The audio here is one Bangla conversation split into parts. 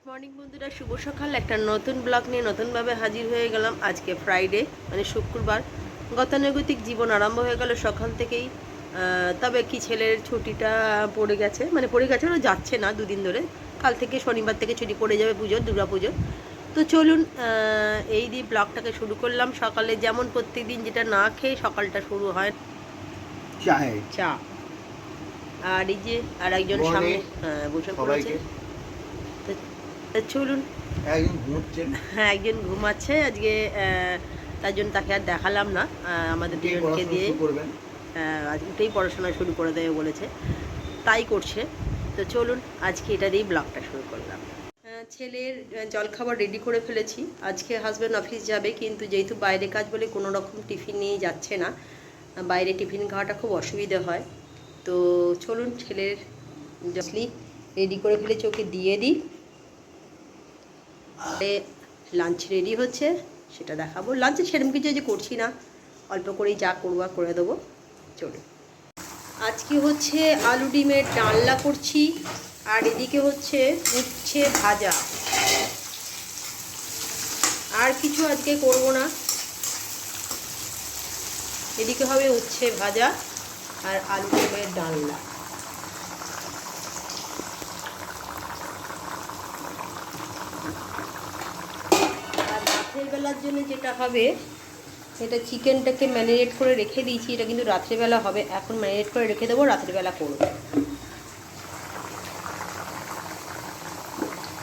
গুড মর্নিং বন্ধুরা, শুভ সকাল। একটা নতুন ব্লগ নিয়ে নতুনভাবে হাজির হয়ে গেলাম। আজকে ফ্রাইডে মানে শুক্রবার। গতানুগতিক জীবন আরম্ভ হয়ে গেল সকাল থেকেই। তবে কি ছেলের ছুটিটা পড়ে গেছে, মানে পড়ে গেছে ও যাচ্ছে না দুদিন ধরে। কাল থেকে শনিবার থেকে ছুটি পড়ে যাবে, দুর্গা পুজো। তো চলুন এই দিয়ে ব্লগটাকে শুরু করলাম। সকালে যেমন প্রত্যেকদিন যেটা না খেয়ে সকালটা শুরু হয়, চা। আর এই যে আর একজন সামনে বসে পড়েছে। চলুন। হ্যাঁ, একজন ঘুমাচ্ছে আজকে, তার জন্য তাকে আর দেখালাম না। আমাদের দুজনকে দিয়ে আজ উঠেই পড়াশোনা শুরু করে দেবে বলেছে, তাই করছে। তো চলুন আজকে এটা দিয়েই ব্লগটা শুরু করলাম। ছেলের জলখাবার রেডি করে ফেলেছি। আজকে হাজব্যান্ড অফিস যাবে, কিন্তু যেহেতু বাইরে কাজ বলে কোনো রকম টিফিন নিয়ে যাচ্ছে না। বাইরে টিফিন খাওয়াটা খুব অসুবিধে হয়। তো চলুন ছেলের জসলি রেডি করে ফেলেছি, ওকে দিয়ে দিই। লাঞ্চ রেডি হচ্ছে, সেটা দেখাবো। লাঞ্চে সেরকম কিছু যে করছি না, অল্প করেই যা করবো করে দেবো। চলুন। আজকে হচ্ছে আলু ডিমের ডালনা করছি, আর এদিকে হচ্ছে উচ্ছে ভাজা। আর কিছু আজকে করব না। এদিকে হবে উচ্ছে ভাজা আর আলু ডিমের ডালনা। আর রাতের বেলার জন্য যেটা হবে, এটা চিকেনটাকে ম্যারিনেট করে রেখে দিয়েছি। এটা কিন্তু রাত্রেবেলা হবে, এখন ম্যারিনেট করে রেখে দেবো, রাত্রেবেলা করবো।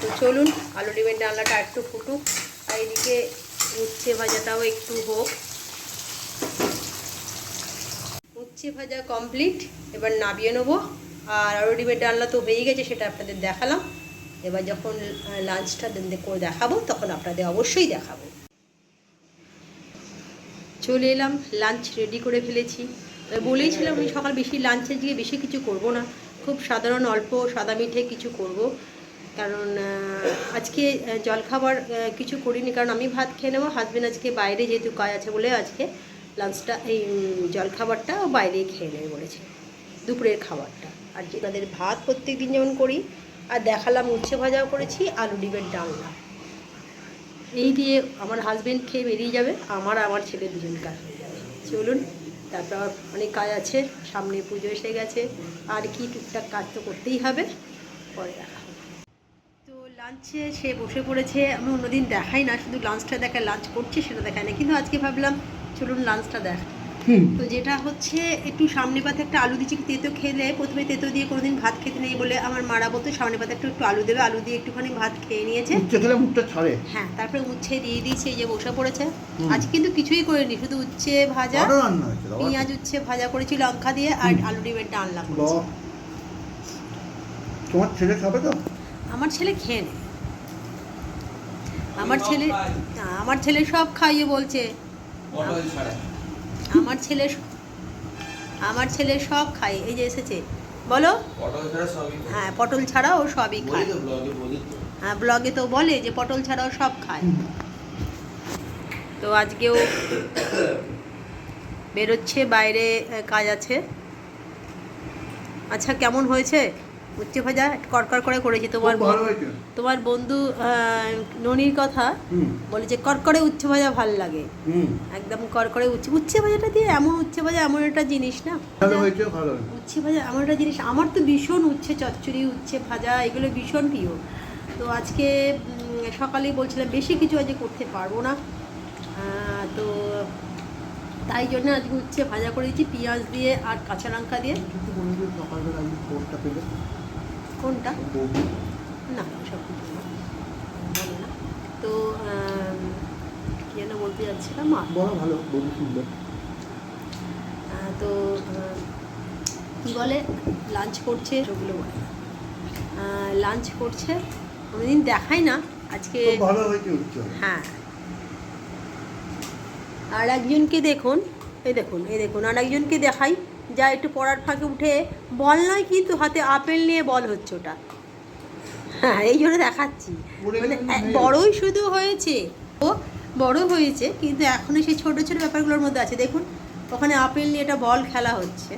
তো চলুন আলু ডিমের ডালনাটা একটু ফুটুক, আর এদিকে উচ্ছে ভাজাটাও একটু হোক। উচ্ছে ভাজা কমপ্লিট, এবার নামিয়ে নেবো। আর আলু ডিমের ডালনা তো হয়ে গেছে, সেটা আপনাদের দেখালাম। এবার যখন লাঞ্চটা করে দেখাবো, তখন আপনাদের অবশ্যই দেখাবো। চলে এলাম, লাঞ্চ রেডি করে ফেলেছি। বলেইছিলাম আমি সকাল বেশি লাঞ্চের দিকে বেশি কিছু করব না, খুব সাধারণ অল্প সাদা মিঠে কিছু করব। কারণ আজকে জলখাবার কিছু করিনি, কারণ আমি ভাত খেয়ে নেবো। হাজব্যান্ড আজকে বাইরে যেহেতু কাজ আছে বলে আজকে লাঞ্চটা এই জলখাবারটা বাইরেই খেয়ে নেবে বলেছে, দুপুরের খাবারটা। আর যে তাদের ভাত প্রত্যেক দিন যেমন করি। আর দেখালাম উচ্ছে ভাজাও করেছি, আলু ডিমের ডালনা। এই দিয়ে আমার হাজব্যান্ড খেয়ে বেরিয়ে যাবে, আমার ছেলে দুজন কাজ হয়ে যাবে। চলুন, তারপর অনেক কাজ আছে, সামনে পুজো এসে গেছে, আর কি টুকটাক কাজ তো করতেই হবে, পরে দেখা হবে। তো লাঞ্চে সে বসে পড়েছে। আমি অন্যদিন দেখাই না, শুধু লাঞ্চটা দেখায়, লাঞ্চ করছে সেটা দেখায় না, কিন্তু আজকে ভাবলাম চলুন লাঞ্চটা দেখ। তো যেটা হচ্ছে, একটু সামনে পাতে একটা আলু দিচ্ছি। তেতো খেলে প্রথমে তেতো দিয়ে কোনোদিন ভাত খেতে নেই বলে আমার মারা বলতো সামনে পাতে একটু আলু দেবে, আলু দিয়ে একটুখানি ভাত খেয়ে নিয়েছে। হ্যাঁ, তারপরে উচ্ছে দিয়ে দিয়েছি, এই যে বসে পড়েছে। আজ কিন্তু কিছুই করিনি, শুধু উচ্ছে ভাজা, পেঁয়াজ উচ্ছে ভাজা করেছি লঙ্কা দিয়ে, আর আলু ডিমের ডালনা করেছি। তোমার ছেলে খাবে তো? আমার ছেলে খেয়ে নেয়। আমার ছেলে সব খাইয়ে বলছে। আমার ছেলে সব খায়। এই যে এসেছে, বলো। হ্যাঁ, পটল ছাড়া ও সবই খায়। হ্যাঁ, ব্লগে তো বলে যে পটল ছাড়াও সব খায়। তো আজকেও বেরোচ্ছে, বাইরে কাজ আছে। আচ্ছা, কেমন হয়েছে উচ্ছে ভাজা? কড়কড় করে করেছি। তোমার বন্ধু ননির কথা বলে যে কড়কড়ে উচ্ছে ভাজা ভাল লাগে। একদম কড়কড়ে উচ্ছে ভাজাটা দিয়ে এমন উচ্ছে ভাজা এমন একটা জিনিস না, উচ্ছে ভাজা এমন একটা জিনিস। আমার তো ভীষণ উচ্ছে চচ্চড়ি, উচ্ছে ভাজা এগুলো ভীষণ প্রিয়। তো আজকে সকালেই বলছিলাম বেশি কিছু আজকে করতে পারবো না, তো তাই জন্য আজকে উচ্ছে ভাজা করে দিচ্ছি পেঁয়াজ দিয়ে আর কাঁচা লঙ্কা দিয়ে। কোনটা? না, সব কিছু না, বলো না। তো কি যেন বলতে যাচ্ছিলাম, তো কী বলে, লাঞ্চ করছে, ওগুলো বলে লাঞ্চ করছে। কোনোদিন দেখাই না, আজকে হ্যাঁ। আর একজনকে দেখুন, এই দেখুন আর একজনকে দেখাই, যা একটু পড়ার ফাঁকে উঠে বল নয়, কিন্তু হাতে আপেল নিয়ে বল হচ্ছে ওটা। হ্যাঁ, এই জন্য দেখাচ্ছি। মানে বড়ই শুধু হয়েছে, ও বড় হয়েছে, কিন্তু এখনও সেই ছোটো ছোটো ব্যাপারগুলোর মধ্যে আছে। দেখুন, ওখানে আপেল নিয়ে একটা বল খেলা হচ্ছে।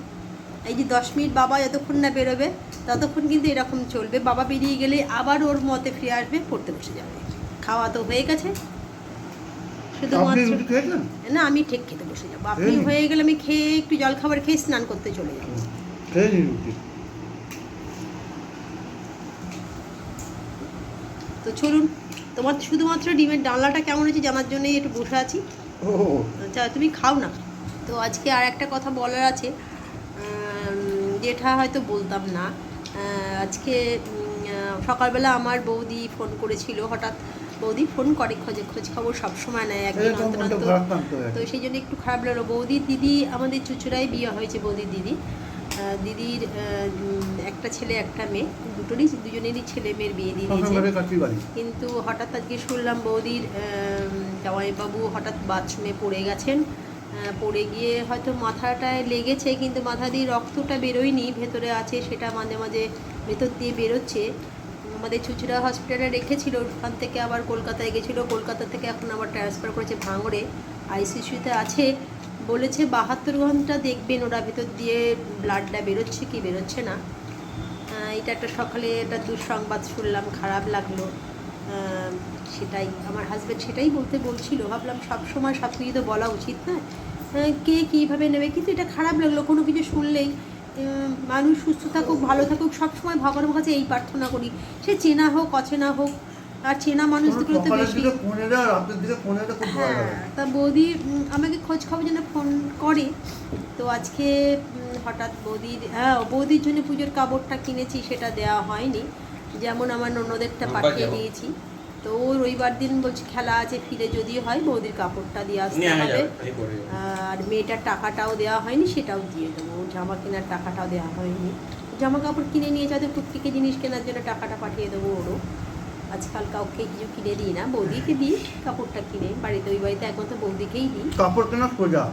এই যে 10 মিনিট বাবা যতক্ষণ না বেরোবে ততক্ষণ কিন্তু এরকম চলবে। বাবা বেরিয়ে গেলে আবার ওর মতে ফিরে আসবে, পড়তে বসে যাবে। খাওয়া তো হয়ে গেছে, শুধুমাত্র না আমি ঠিক খেতে বসে যাবো। আপনি হয়ে গেলে আমি খেয়ে একটু জল খাবার খেয়ে স্নান করতে চলে যাবো। তো চলুন, তোমার শুধুমাত্র ডিমের ডালনাটা কেমন হয়েছে জানার জন্যই একটু বসে আছি। আচ্ছা তুমি খাও না। তো আজকে আর একটা কথা বলার আছে, যেটা হয়তো বলতাম না। আজকে সকালবেলা আমার বৌদি ফোন করেছিল হঠাৎ। বৌদি ফোন করে, খোঁজ খবর সবসময় নেয়, একদিন অন্তর অন্তর। তো সেই জন্য একটু খারাপ লাগলো। বৌদির দিদি আমাদের চুচুড়ায় বিয়ে হয়েছে। বৌদির দিদির একটা ছেলে একটা মেয়ে, দুজনেরই ছেলে মেয়ের বিয়ে দিয়ে দিয়েছে। কিন্তু হঠাৎ আজকে শুনলাম বৌদির জামাইবাবু হঠাৎ বাথরুমে পড়ে গেছেন। পড়ে গিয়ে হয়তো মাথাটায় লেগেছে, কিন্তু মাথা দিয়ে রক্তটা বেরোয়নি, ভেতরে আছে, সেটা মাঝে মাঝে ভেতর দিয়ে বেরোচ্ছে। আমাদের চুচুড়া হসপিটালে রেখেছিল, ওখান থেকে আবার কলকাতায় গেছিলো, কলকাতা থেকে এখন আবার ট্রান্সফার করেছে ভাঙড়ে, আইসিইউতে আছে। বলেছে 72 ঘন্টা দেখবেন ওরা ভেতর দিয়ে ব্লাডটা বেরোচ্ছে কি বেরোচ্ছে না। এটা একটা সকালে একটা দুঃসংবাদ শুনলাম, খারাপ লাগলো। সেটাই আমার হাজব্যান্ড সেটাই বলছিল। ভাবলাম সবসময় সব কিছু তো বলা উচিত না, কে কীভাবে নেবে, কিন্তু এটা খারাপ লাগলো। কোনো কিছু শুনলেই মানুষ সুস্থ থাকুক, ভালো থাকুক, সবসময় ভগবানের কাছে এই প্রার্থনা করি, সে চেনা হোক অচেনা হোক। আর চেনা মানুষগুলো তো বেশি। হ্যাঁ, তা বৌদি আমাকে খোঁজ খবর জন্য ফোন করে। তো আজকে হঠাৎ বৌদির জন্য পুজোর কাপড়টা কিনেছি, সেটা দেওয়া হয়নি। যেমন আমার ননদেরটা পাঠিয়ে দিয়েছি। তো রবিবার দিন বলছি খেলা আছে, ফিরে যদি হয় বৌদির কাপড়টা দিয়ে আসতে হবে। আর মেয়েটার টাকাটাও দেওয়া হয়নি, সেটাও দিয়ে দেবো। জামা কেনার টাকাটাও দেওয়া হয়নি, জামা কাপড় কিনে নিয়ে যাতে প্রত্যেকে জিনিস কেনার জন্য টাকাটা পাঠিয়ে দেবো ওরও। আজকাল কাউকে কিছু কিনে দিই না, বৌদিকে দিই কাপড়টা কিনে। বাড়িতে ওই বাড়িতে এখন তো বৌদিকেই দিই কাপড় কেনা সোজা।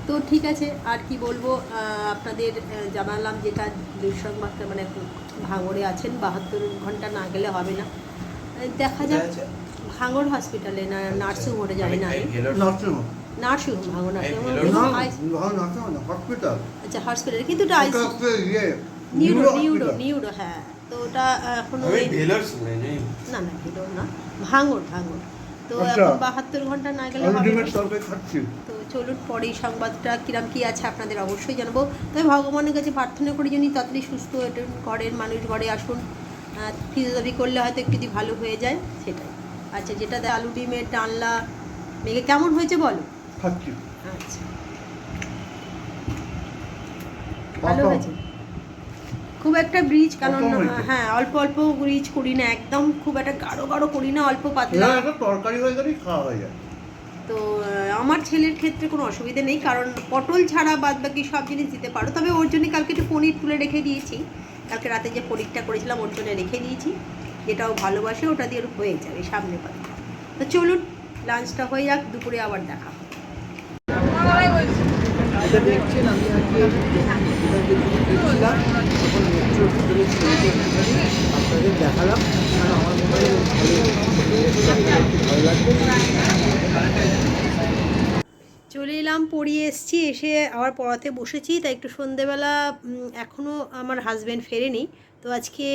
তো ঠিক আছে, আর কি বলবো, আপনাদের জানালাম যেটা দুঃসংবাদটা, মানে ভাঙড়ে আছেন, 72 ঘন্টা না গেলে হবে না। দেখা যাক ভাঙড় হসপিটালে না নার্সিং হোমে যাবে না, নার্সিংহোম ভাঙড় হসপিটাল। আচ্ছা হসপিটাল, কিন্তু নিউরো হ্যাঁ। তো ওটা এখনো না ভেলোর না, ভাঙড়। তো এখন 72 ঘন্টা না গেলে হবে না। তো চলুন পরেই সংবাদটা কিরম কি আছে আপনাদের অবশ্যই জানাবো। তবে ভগবানের কাছে প্রার্থনা করি যিনি তাড়াতাড়ি সুস্থ ঘরের মানুষ ঘরে আসুন। ফিজিওথেরাপি করলে হয়তো একটু যদি ভালো হয়ে যায় সেটাই। আচ্ছা যেটা আলু ডিমের ডালনা মেঘে কেমন হয়েছে বলো? আচ্ছা ভালো হয়েছে, খুব একটা ব্রিজ, কারণ হ্যাঁ অল্প অল্প ব্রিজ করি না, একদম খুব একটা গাঢ় করি না, অল্প পাতলা তরকারি হয়ে গেলেই খাওয়া হয়ে যায়। তো আমার ছেলের ক্ষেত্রে কোনো অসুবিধা নেই, কারণ পটল ছাড়া বাদ বাকি সব জিনিস দিতে পারো। তবে ওর জন্য কালকে একটু পনির তুলে রেখে দিয়েছি, কালকে রাতে যে পনিরটা করেছিলাম ওর জন্য রেখে দিয়েছি, যেটাও ভালোবাসে ওটা দিয়ে ওর হয়ে যাবে সামনে পারে। তো চলুন লাঞ্চটা হয়ে যাক, দুপুরে আবার দেখা। দেখছেন আমি আজকে আপনাদের দেখালাম, কারণ আমার মনে হয় ভালো লাগবে। চলে এলাম, পড়িয়ে এসেছি, এসে আবার পড়াতে বসেছি। তাই একটু সন্ধেবেলা এখনও আমার হাজব্যান্ড ফেরেনি। তো আজকে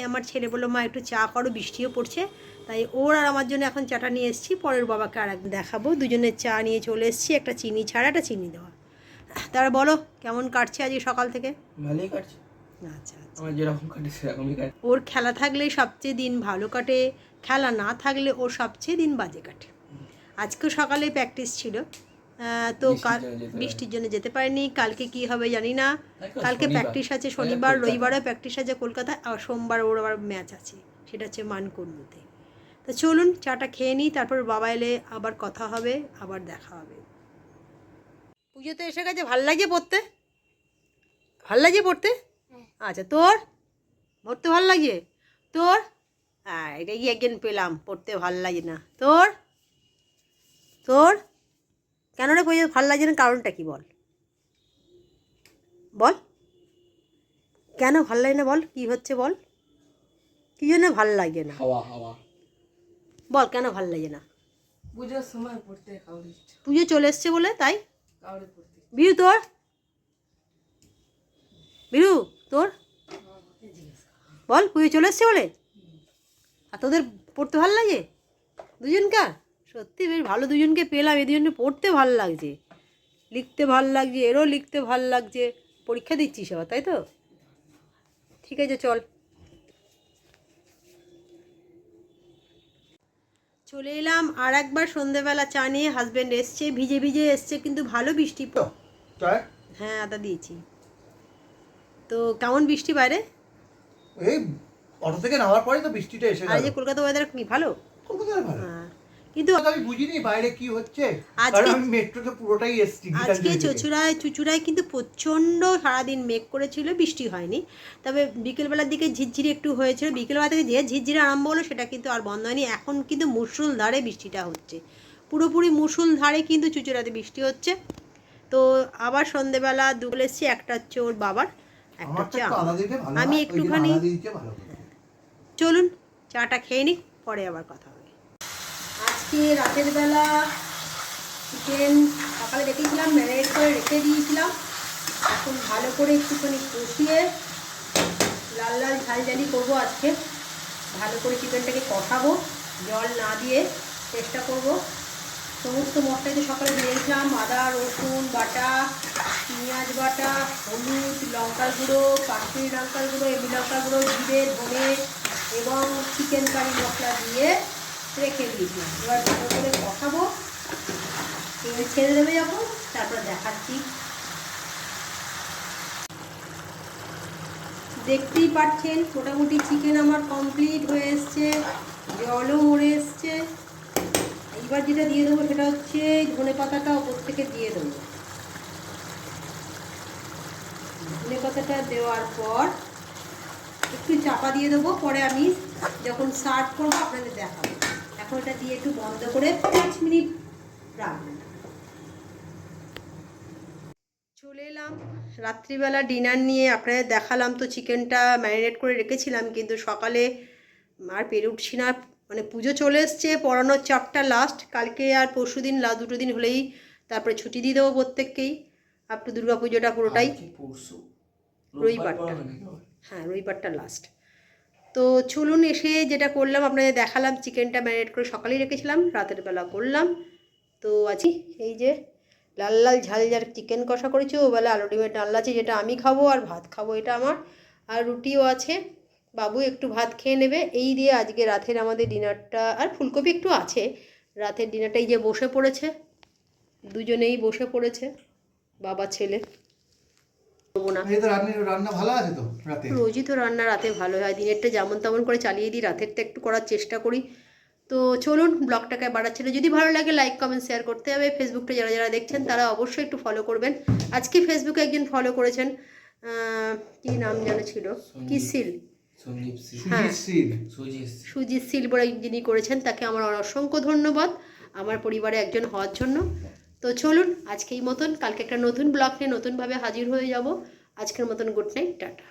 আমার ছেলে বললো মা একটু চা করো, বৃষ্টিও পড়ছে। তাই ওর আর আমার জন্য এখন চাটা নিয়ে এসেছি, পরের বাবাকে আর একদিন দেখাবো। দুজনের চা নিয়ে চলে এসেছি, একটা চিনি ছাড়া একটা চিনি দেওয়া। তারা বলো কেমন কাটছে আজকে সকাল থেকে? ভালোই কাটছে। আচ্ছা আমার যেরকম কাটে সেরকমই কাটে। ওর খেলা থাকলে সবচেয়ে দিন ভালো কাটে, খেলা না থাকলে ওর সবচেয়ে দিন বাজে কাটে। আজকেও সকালে প্র্যাকটিস ছিল, তো বৃষ্টির জন্য যেতে পারিনি। কালকে কি হবে জানি না, কালকে প্র্যাকটিস আছে শনিবার, রবিবারও প্র্যাকটিস আছে কলকাতায়, আর সোমবার ওর আবার ম্যাচ আছে, সেটা হচ্ছে মানকুণ্ডুতে। তো চলুন চাটা খেয়ে নিই, তারপর বাবা এলে আবার কথা হবে, আবার দেখা হবে। পুজোতে এসে গেছে, ভাল লাগছে পড়তে? ভাল লাগছে পড়তে? আচ্ছা তোর পড়তে ভাল লাগে? তোর হ্যাঁ এটা কি একদিন পেলাম, পড়তে ভাল লাগে না তোর? তোর কেন রে পুজো ভাল লাগে না, কারণটা কি বল? বল কেন ভাল লাগে না, বল কি হচ্ছে বল, কি জন্য ভাল লাগে না বল, কেন ভাল লাগে না? পুজোর সময় পড়তে পুজো চলে এসছে বলে তাই? বিউ তোর বিরু তোর বল পুজো চলে এসছে বলে, আর তোদের পড়তে ভালো লাগে দুজনকার? সত্যি বেশ ভালো দুজনকে পেলাম, এই দুজনকে পড়তে ভালো লাগছে, লিখতে ভালো লাগছে, এরও লিখতে ভালো লাগছে। পরীক্ষা দিচ্ছিস আবার তাই তো? ঠিক আছে চল। চলে এলাম আর একবার সন্ধেবেলা চা নিয়ে। হাজব্যান্ড এসছে, ভিজে ভিজে এসছে, কিন্তু ভালো বৃষ্টি চায় হ্যাঁ আদা দিয়েছি। তো কেমন বৃষ্টি বাইরে? এই অটো থেকে নামার পরে তো বৃষ্টিটা এসে আর গেল। যে কলকাতা ওয়েদার কি ভালো? কলকাতায় ভালো। হ্যাঁ কিন্তু আমি বুঝিনি বাইরে কি হচ্ছে, আজকে- কারণ আমি মেট্রোতে পুরোটাই এসছি আজকে চুচুড়ায় কিন্তু প্রচণ্ড সারাদিন মেঘ করেছিল, বৃষ্টি হয়নি। তবে বিকেলবেলার দিকে ঝিরঝিরি একটু হয়েছিল, বিকেলবেলা থেকে যে ঝিরঝিরি আরম্ভ হলো সেটা কিন্তু আর বন্ধ হয়নি। এখন কিন্তু মুষলধারে বৃষ্টিটা হচ্ছে, পুরোপুরি মুষলধারে কিন্তু চুচুড়াতে বৃষ্টি হচ্ছে। তো আবার সন্ধেবেলা দুপুর এসছি, একটা হচ্ছে ওর বাবার, একটা আমার হচ্ছে তো আলাদা দিতে ভালো আমি হয়, ওই জন্য একটুখানি। আলাদা দিতে ভালো হয়। চলুন চাটা খেয়ে নিই, পরে আবার কথা হবে। আজকে রাতের বেলা চিকেন সকালে রেখেছিলাম, ম্যারিনেট করে রেখে দিয়েছিলাম। এখন ভালো করে একটুখানি কষিয়ে লাল লাল ঝালঝালি করবো আজকে। ভালো করে চিকেনটাকে কষাবো, জল না দিয়ে চেষ্টা করব। সমস্ত মশলা যে সকালে দিয়েছিলাম, আদা রসুন বাটা, পেঁয়াজ বাটা, হলুদ, লঙ্কার গুঁড়ো, কাশ্মীরি লঙ্কার গুঁড়ো, এমনি লঙ্কার গুঁড়ো, জিরে, ধনে এবং চিকেন কারি মশলা দিয়ে রেখে দিয়েছিলাম। এবার ভালো করে কষাবো, তেল ছেড়ে দেবে যখন তারপর দেখাচ্ছি। দেখতেই পাচ্ছেন মোটামুটি চিকেন আমার কমপ্লিট হয়ে এসছে, জলও মরে এসছে। এইবার যেটা দিয়ে দেবো সেটা হচ্ছে ধনে পাতাটা ওপর থেকে দিয়ে দেবো। ধনে পাতাটা দেওয়ার পর একটু চাপা দিয়ে দেবো, পরে আমি যখন সার্ভ করবো আপনাদের দেখাবো। এখন এটা দিয়ে একটু বন্ধ করে 5 মিনিট রাখবো। চলে এলাম রাত্রিবেলা ডিনার নিয়ে, আপনাদের দেখালাম তো চিকেনটা ম্যারিনেট করে রেখেছিলাম, কিন্তু সকালে আর পেরে উঠছি না। মানে পুজো চলে এসছে, পড়ানোর চাপটা লাস্ট, কালকে আর পরশু দিন দুটো দিন হলেই তারপরে ছুটি দিয়ে দেবো প্রত্যেককেই। আপ টু দুর্গা পুজোটা পুরোটাই পরশু রবিবারটা, হ্যাঁ রবিবারটা লাস্ট। তো চলুন এসে যেটা করলাম আপনাদের দেখালাম, চিকেনটা ম্যারিনেট করে সকালেই রেখেছিলাম, রাতের বেলা করলাম। তো আছি এই যে লাল লাল ঝাল ঝাল চিকেন কষা করেছি, ওবেলা আলু ডিমের ডালনা আছে যেটা আমি খাবো, আর ভাত খাবো এটা আমার, আর রুটিও আছে, বাবু একটু ভাত খেয়ে নেবে। এই দিয়ে আজকে রাতের আমাদের ডিনারটা, আর ফুলকপি একটু আছে। রাতের ডিনারটা এই যে বসে পড়েছে, দুজনেই বসে পড়েছে, বাবা ছেলে। করবো না, এই তো রান্না ভালো আছে তো রাতে। রোজই তো রান্না রাতে ভালো হয়, দিনেরটা যেমন তেমন করে চালিয়ে দিই, রাতেরটা একটু করার চেষ্টা করি। তো চলুন ব্লগটাকে বাড়াচ্ছি না, যদি ভালো লাগে লাইক কমেন্ট শেয়ার করতে হবে। ফেসবুকটা যারা যারা দেখছেন তারা অবশ্যই একটু ফলো করবেন। আজকে ফেসবুকে একজন ফলো করেছেন, কি নাম যেন ছিল, কি সিল, সঞ্জীব সিং, হ্যাঁ সুজিত সিল বলে যিনি করেছেন, তাকে আমার অসংখ্য ধন্যবাদ আমার পরিবারে একজন হওয়ার জন্য। তো চলুন আজকেই মতন, কালকে একটা নতুন ব্লগ নিয়ে নতুনভাবে হাজির হয়ে যাব। আজকের মতন গুড নাইট, টাটা।